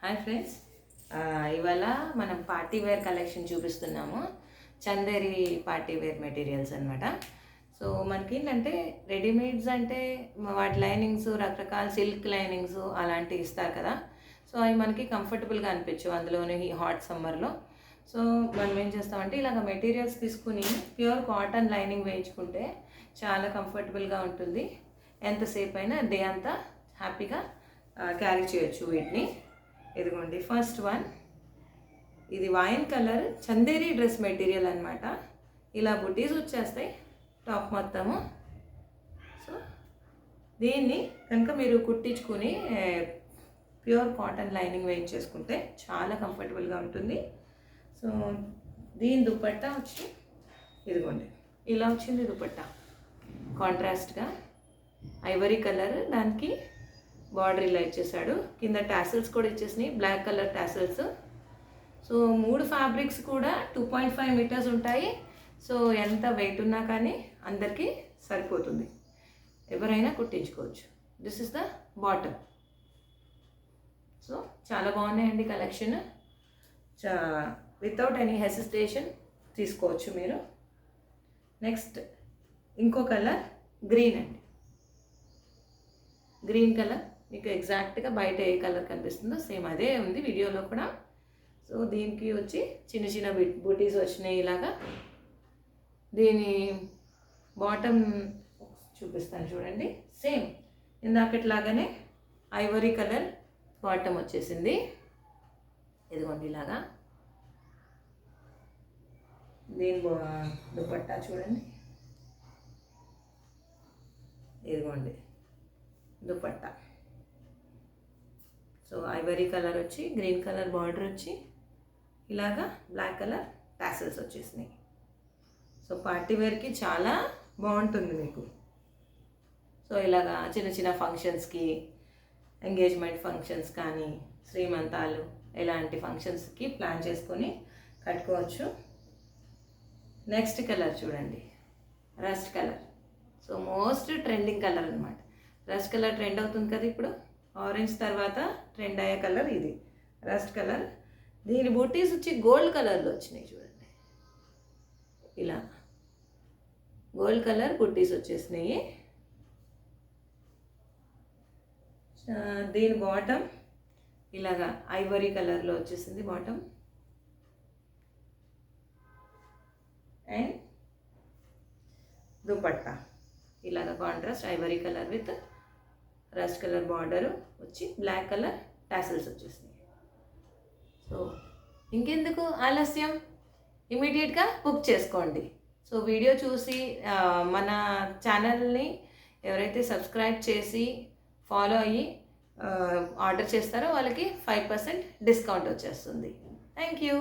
Hi friends, ఇవాళ మనం party wear collection చూపిస్తున్నాము. చందేరి పార్టీ వేర్ మెటీరియల్స్ అనమాట. సో మనకి ఏంటంటే రెడీమేడ్స్ అంటే వాటి లైనింగ్స్ రకరకాల సిల్క్ లైనింగ్స్ అలాంటివి ఇస్తారు కదా. సో అవి మనకి కంఫర్టబుల్గా అనిపించవు అందులోనే ఈ హాట్ సమ్మర్లో. సో మనం ఏం చేస్తామంటే ఇలాగ మెటీరియల్స్ తీసుకుని ప్యూర్ కాటన్ లైనింగ్ వేయించుకుంటే చాలా కంఫర్టబుల్గా ఉంటుంది. ఎంతసేపు అయినా డే అంతా హ్యాపీగా క్యారీ చేయొచ్చు వీటిని. ఇదిగోండి ఫస్ట్ వన్, ఇది wine colour Chanderi dress material అనమాట. ఇలా బుటీస్ వచ్చేస్తాయి టాప్ మొత్తము. సో దీన్ని కనుక మీరు కుట్టించుకుని ప్యూర్ కాటన్ లైనింగ్ వేయించేసుకుంటే చాలా కంఫర్టబుల్గా ఉంటుంది. సో దీని దుపట్టా వచ్చి ఇదిగోండి ఇలా వచ్చింది. దుపట్టా కాంట్రాస్ట్గా ఐవరీ కలర్, దానికి బార్డర్ ఇలా ఇచ్చేసాడు. కింద టాసిల్స్ కూడా ఇచ్చేసినాయి, black colour tassels. So 3 fabrics కూడా 2.5 మీటర్స్ ఉంటాయి. సో ఎంత వెయిట్ ఉన్నా కానీ అందరికీ సరిపోతుంది, ఎవరైనా కుట్టించుకోవచ్చు. This is the bottom. So చాలా బాగున్నాయండి కలెక్షన్. వితౌట్ ఎనీ హెసిటేషన్ తీసుకోవచ్చు మీరు. నెక్స్ట్ ఇంకో కలర్ గ్రీన్ అండి. గ్రీన్ కలర్ మీకు ఎగ్జాక్ట్గా బయట ఏ కలర్ కనిపిస్తుందో సేమ్ అదే ఉంది వీడియోలో కూడా. సో దీనికి వచ్చి చిన్న చిన్న బూటీస్ వచ్చినాయి ఇలాగా. దీని బాటమ్ చూపిస్తాను చూడండి, సేమ్ ఇందాకట్లాగానే ఐవరీ కలర్ బాటమ్ వచ్చేసింది. ఇదిగోండి ఇలాగా. దీని దుపట్టా చూడండి, ఇదిగోండి దుపట్టా. సో ఐవరీ కలర్ వచ్చి గ్రీన్ కలర్ బార్డర్ వచ్చి ఇలాగా బ్లాక్ కలర్ టాసల్స్ వచ్చేసినాయి. సో పార్టీ వేర్కి చాలా బాగుంటుంది మీకు. సో ఇలాగా చిన్న చిన్న ఫంక్షన్స్కి, ఎంగేజ్మెంట్ ఫంక్షన్స్ కానీ శ్రీమంతాలు ఇలాంటి ఫంక్షన్స్కి ప్లాన్ చేసుకొని కట్టుకోవచ్చు. నెక్స్ట్ కలర్ చూడండి, rust colour. So most trending colour అనమాట. రస్ట్ కలర్ ట్రెండ్ అవుతుంది కదా ఇప్పుడు. ఆరెంజ్ తర్వాత ట్రెండ్ అయ్యే కలర్ ఇది రస్ట్ కలర్. దీని బూటీస్ వచ్చి గోల్డ్ కలర్లో వచ్చినాయి చూడండి. ఇలా గోల్డ్ కలర్ బూటీస్ వచ్చేసినాయి. దీని బాటమ్ ఇలాగా ఐవరీ కలర్లో వచ్చేసింది బాటమ్. అండ్ దుపట్టా ఇలాగ contrast Ivory colour with rust colour border వచ్చి బ్లాక్ కలర్ టాసిల్స్ వచ్చేసినాయి. సో ఇంకెందుకు ఆలస్యం, ఇమీడియట్గా బుక్ చేసుకోండి. సో వీడియో చూసి మన ఛానల్ని ఎవరైతే సబ్స్క్రైబ్ చేసి ఫాలో అయ్యి ఆర్డర్ చేస్తారో వాళ్ళకి 5% డిస్కౌంట్ వచ్చేస్తుంది. Thank you.